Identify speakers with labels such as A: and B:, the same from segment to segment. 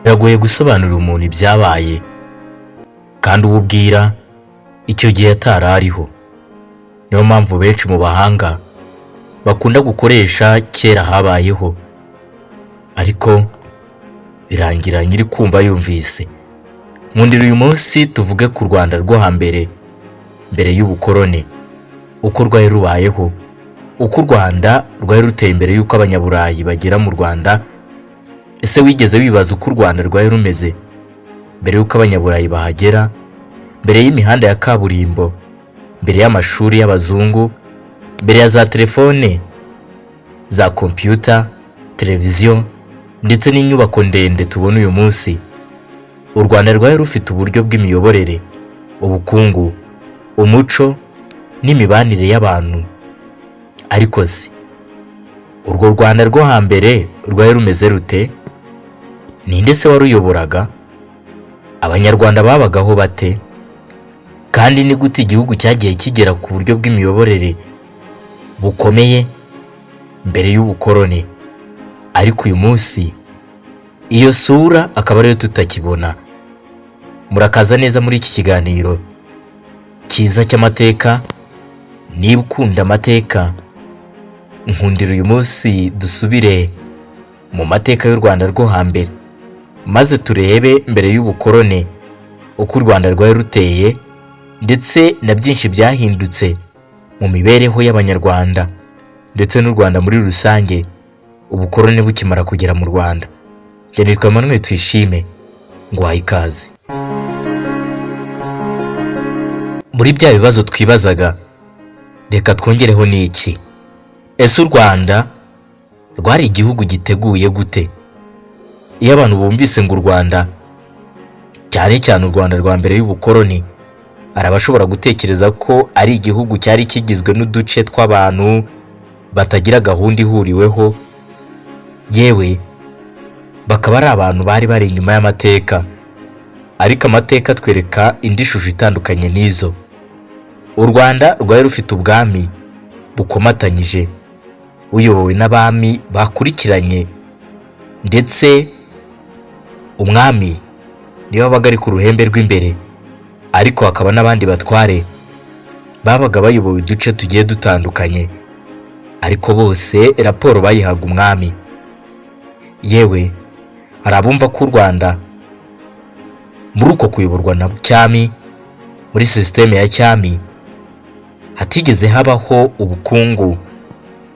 A: Biragoye gusobanurira umuntu ibyabaye kandi uwo ubwira icyo gihe atari ariho. Niyo mpamvu benshi mu bahanga bakunda gukoresha kera habayeho, ariko birangira nyiri kumva yumvise. Nkundira uyu munsi tuvuge ku Rwanda rwo hambere, mbere y'ubukoroni, uko rwari rubayeho, uko u Rwanda rwari ruteye imbere y'uko abanyaburayi bagera mu Rwanda. Ese wigeze wibaza uko u Rwanda rwari rumeze mbere y'uko abanyaburayi bahagera, mbere y'imihanda ya kaburimbo, mbere y'amashuri y'abazungu, mbere ya za telefone, za computer, televiziyo ndetse n'inyubako ndende tubona uyu munsi? U Rwanda rwari rufite uburyo bw'imiyoborere, ubukungu, umuco n'imibanire y'abantu. Ariko se urwo Rwanda rwo hambere rwari rumeze rute? Ninde se waruyoboraga? Abanyarwanda babagaho bate? Kandi ni gute igihugu cyagiye kigera ku buryo bw'imiyoborere bukomeye mbere y'ubukoroni, ariko uyu munsi iyo sura akaba ariyo tutakibona? Murakaza neza muri iki kiganiro cyiza cy'amateka. Niba ukunda amateka, nkundira uyu munsi dusubire mu mateka y'u Rwanda rwo hambere, maze turebe mbere y'ubukoroni uko u Rwanda rwari ruteye, ndetse na byinshi byahindutse mu mibereho y'abanyarwanda ndetse n'u Rwanda muri rusange ubukoroni bukimara kugera mu Rwanda. Njye nitwa Emmanuel Tuyishime, nguhaye ikaze. Muri bya bibazo twibazaga, reka twongereho n'iki: ese u Rwanda rwari igihugu giteguye gute? Iyo abantu bumvise ngo u Rwanda, cyane cyane u Rwanda rwa mbere y'ubukoroni, arabashobora gutekereza ko ari igihugu cyari kigizwe n'uduce tw'abantu batagira gahunda ihuriweho, yewe bakaba ari abantu bari bari inyuma y'amateka. Ariko amateka atwereka indi shusho itandukanye n'izo. U Rwanda rwari rufite ubwami bukomatanyije, uyobowe n'abami bakurikiranye, ndetse umwami niwe wabaga ari ku ruhembe rw'imbere, ariko hakaba n'abandi batware babaga bayoboye uduce tugiye dutandukanye, ariko bose raporo bayihaga umwami. Yewe hari abumva ko u Rwanda muri uko kuyoborwa na cyami, muri sisiteme ya cyami, hatigeze habaho ubukungu,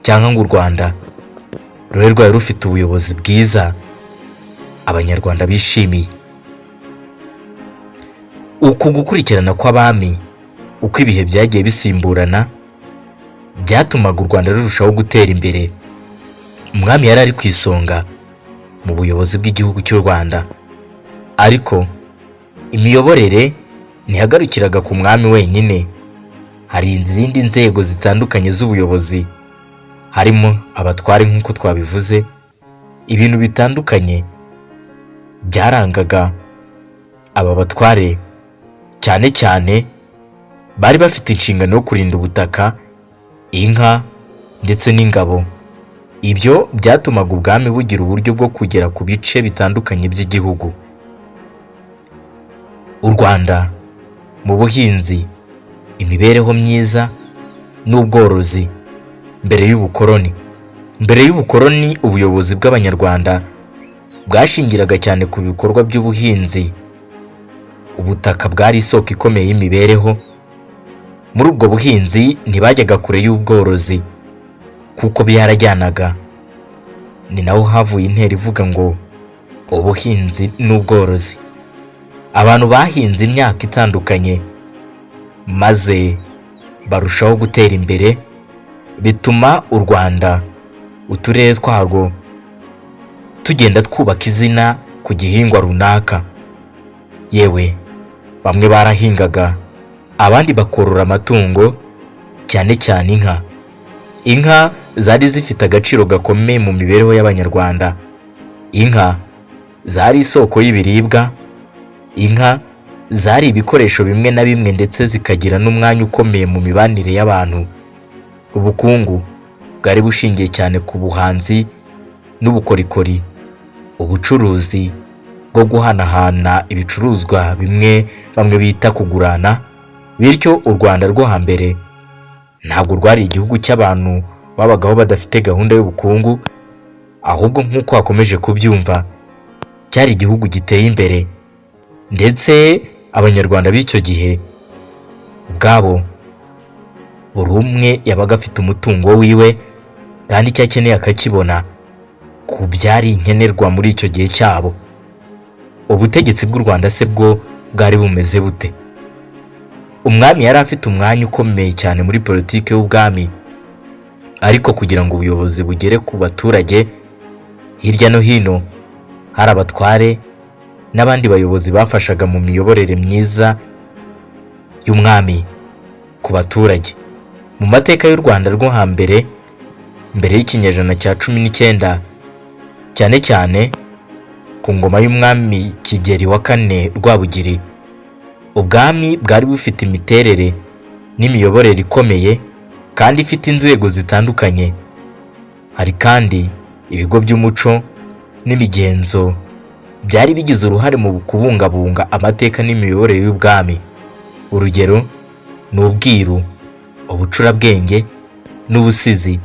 A: cyangwa ngo u Rwanda rube rwari rufite ubuyobozi bwiza abanyarwanda bishimiye. Uku gukurikirana kw'abami, uko ibihe byagiye bisimburana, byatumaga u Rwanda rurushaho gutera imbere. Umwami yari ari ku isonga mu buyobozi bw'igihugu cy'u Rwanda, ariko imiyoborere ntihagarukiraga ku mwami wenyine. Hari izindi nzego zitandukanye z'ubuyobozi, harimo abatware nk'uko twabivuze. Ibintu bitandukanye byarangaga aba batware, cyane cyane bari bafite inshingano yo kurinda ubutaka, inka ndetse n'ingabo. Ibyo byatumaga ubwami bugira uburyo bwo kugera ku bice bitandukanye by'igihugu. U Rwanda mu buhinzi, imibereho myiza n'ubworozi mbere y'ubukoroni. Mbere y'ubukoroni ubuyobozi bw'abanyarwanda bwashingiraga cyane ku bikorwa by'ubuhinzi. Ubutaka bwari isoko ikomeye y'imibereho. Muri ubwo buhinzi ntibajyaga kure y'ubworozi, kuko byarajyanaga. Ni naho havuye intera ivuga ngo ubuhinzi n'ubworozi. Abantu bahinze imyaka itandukanye, maze barushaho gutera imbere, bituma u Rwanda, uturere twarwo, tugenda twubaka izina ku gihingwa runaka. Yewe bamwe barahingaga, abandi bakorora amatungo, cyane cyane inka. Inka zari zifite agaciro gakomeye mu mibereho y'abanyarwanda. Inka zari isoko y'ibiribwa. Inka zari ibikoresho bimwe na bimwe, ndetse zikagira n'umwanya ukomeye mu mibanire y'abantu. Ubukungu bwari bushingiye cyane ku buhanzi n'ubukorikori, ubucuruzi bwo guhanahana ibicuruzwa bamwe bita kugurana. Bityo u Rwanda rwo hambere ntabwo rwari igihugu cy'abantu babagaho badafite gahunda y'ubukungu, ahubwo nk'uko hakomeje kubyumva cyari igihugu giteye imbere, ndetse abanyarwanda b'icyo gihe ubwabo buri umwe yabaga afite umutungo wiwe kandi icyo akeneye akakibona ku byari nkenerwa muri icyo gihe cyabo. Ubutegetsi bw'u Rwanda se bwo bwari bumeze bute? Umwami yari afite umwanya ukomeye cyane muri politiki y'ubwami, ariko kugira ngo ubuyobozi bugere ku baturage hirya no hino, hari abatware n'abandi bayobozi bafashaga mu miyoborere myiza y'umwami ku baturage. Mu mateka y'u Rwanda rwo hambere, mbere y'ikinyejana cya 19, cyane cyane ku ngoma y'umwami Kigeli wa kane Rwabugiri, ubwami bwari bufite imiterere n'imiyoborere ikomeye kandi ifite inzego zitandukanye. Hari kandi ibigo by'umuco n'imigenzo byari bigize uruhare mu kubungabunga amateka n'imiyoborere y'ubwami. Urugero ni ubwiru, ubucurabwenge n'ubusizi.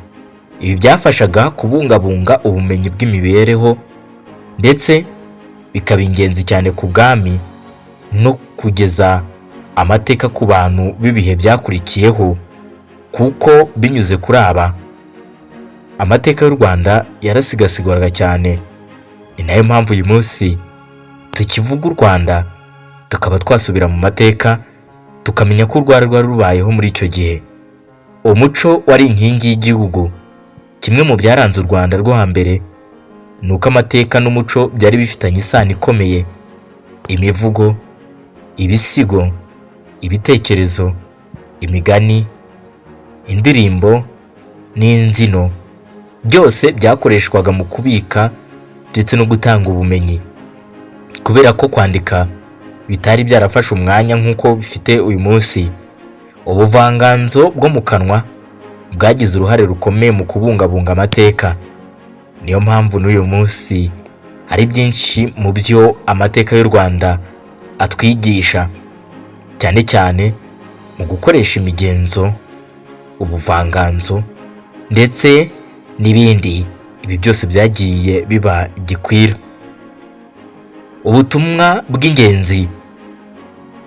A: Ibi byafashaga kubungabunga ubumenyi bw'imibereho, ndetse bikaba ingenzi cyane ku bwami no kugeza amateka ku bantu b'ibihe byakurikiyeho, kuko binyuze kuri aba amateka y'u Rwanda yarasigasigwaga cyane. Ni nayo mpamvu uyu munsi tukivuga u Rwanda tukaba twasubira mu mateka tukamenya ko rwari rubayeho muri icyo gihe. Umuco wari inkingi y'igihugu. Kimwe mu byaranze u Rwanda rwo hambere ni uko amateka n'umuco byari bifitanye isano ikomeye. Imivugo, ibisigo, ibitekerezo, imigani, indirimbo n'imbyino byose byakoreshwaga mu kubika ndetse no gutanga ubumenyi. Kubera ko kwandika bitari byarafashe umwanya nk'uko bifite uyu munsi, ubuvanganzo bwo mu kanwa bwagize uruhare rukomeye mu kubungabunga amateka. Niyo mpamvu n'uyu munsi hari byinshi mu byo amateka y'u Rwanda atwigisha, cyane cyane mu gukoresha imigenzo, ubuvanganzo ndetse n'ibindi. Ibi byose byagiye biba igikwira. Ubutumwa bw'ingenzi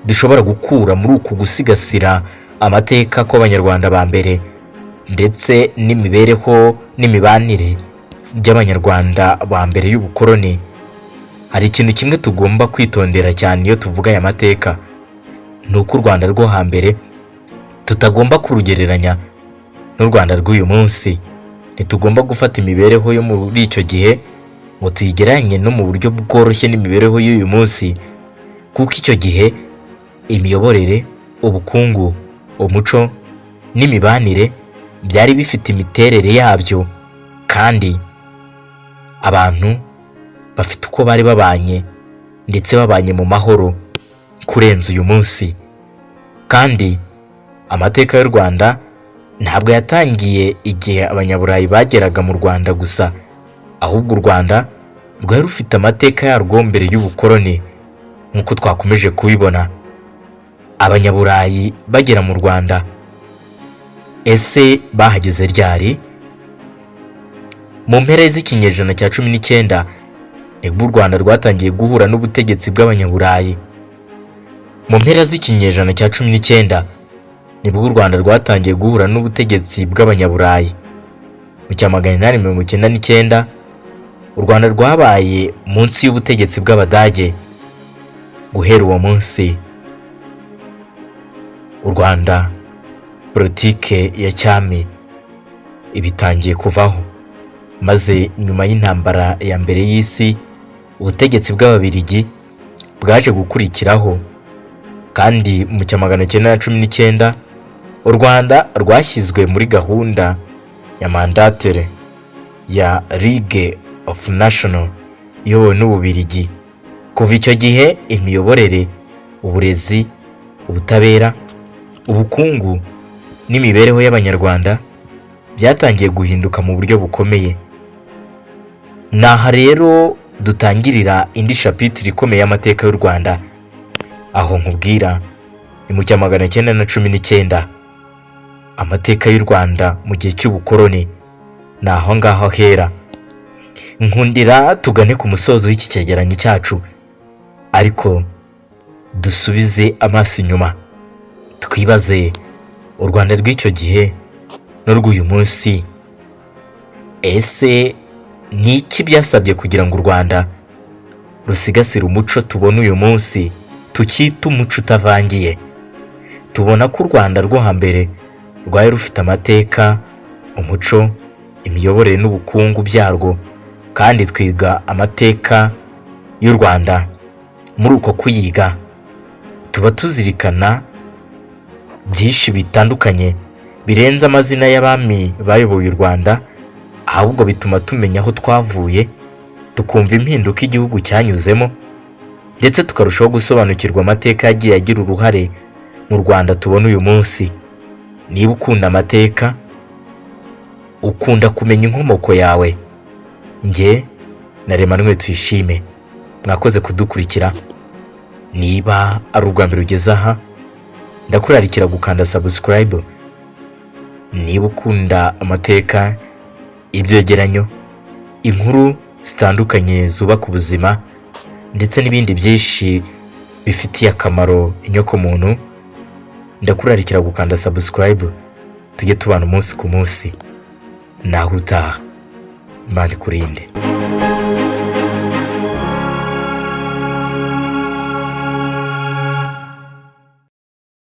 A: dushobora gukura muri uku gusigasira amateka kw'abanyarwanda ba mbere ndetse n'imibereho n'imibanire by'abanyarwanda ba mbere y'ubukoroni, hari ikintu kimwe tugomba kwitondera cyane iyo tuvuga aya mateka. Ni uko u Rwanda rwo hambere tutagomba kurugereranya n'u Rwanda rw'uyu munsi. Ntitugomba gufata imibereho yo muri icyo gihe ngo tuyigereranye no mu buryo bworoshye n'imibereho y'uyu munsi, kuko icyo gihe imiyoborere, ubukungu, umuco n'imibanire byari bifite imiterere yabyo, kandi abantu bafite uko bari babanye ndetse babanye mu mahoro kurenza uyu munsi. Kandi amateka y'u Rwanda ntabwo yatangiye igihe abanyaburayi bageraga mu Rwanda gusa, ahubwo u Rwanda rwari rufite amateka yarwo mbere y'ubukoroni. Nk'uko twakomeje kubibona, abanyaburayi bagera mu Rwanda, ese bahageze ryari? Mu mpera z'ikinyejana cya 19 nibwo u Rwanda rwatangiye guhura n'ubutegetsi bw'abanyaburayi. Mu mpera z'ikinyejana cya 19 nibwo u Rwanda rwatangiye guhura n'ubutegetsi bw'abanyaburayi. Mu cya 1899 u Rwanda rwabaye munsi y'ubutegetsi bw'Abadage. Guhera uwo munsi u Rwanda politike ya cyami ibitangiye kuvaho, maze nyuma y'intambara ya mbere y'isi ubutegetsi bw'Ababiligi bwaje gukurikiraho, kandi mu cya 1919 u Rwanda rwashyizwe muri gahunda ya mandatere ya League of Nations iyobowe n'Ububiligi. Kuva icyo gihe imiyoborere, uburezi, ubutabera, ubukungu n'imibereho y'abanyarwanda byatangiye guhinduka mu buryo bukomeye. Naha rero dutangirira indi shapitire ikomeye y'amateka y'u Rwanda, aho nkubwira ni mu 1919 amateka y'u Rwanda mu gihe cy'ubukoroni. Naho ngaho hera. Nkundira tugane ku musozo w'iki cyegeranyo cyacu, ariko dusubize amaso inyuma twibaze u Rwanda rw'icyo gihe n'urw'uyu munsi. Ese ni iki byasabye kugira ngo u Rwanda rusigasire umuco tubona uyu munsi, tukita umuco utavangiye? Tubona ko u Rwanda rwo hambere rwari rufite amateka, umuco, imiyoborere n'ubukungu byarwo, kandi twiga amateka y'u Rwanda. Muri uko kuyiga tuba tuzirikana byinshi bitandukanye birenze amazina y'abami bayoboye u Rwanda, ahubwo bituma tumenya aho twavuye, tukumva impinduka igihugu cyanyuzemo, ndetse tukarushaho gusobanukirwa amateka yagiye agira uruhare mu Rwanda tubona uyu munsi. Niba ukunda amateka, ukunda kumenya inkomoko yawe, njye na Emmanuel Tuyishime mwakoze kudukurikira. Niba ari ubwa mbere ugeze aha, ndakurarikira gukanda subscribe. Niba ukunda amateka, ibyegeranyo, inkuru zitandukanye zubaka ubuzima, ndetse n'ibindi byinshi bifitiye akamaro inyokomuntu, ndakurarikira gukanda subscribe. Tujye tubana umunsi ku munsi. Naho utaha. Imana ikurinde.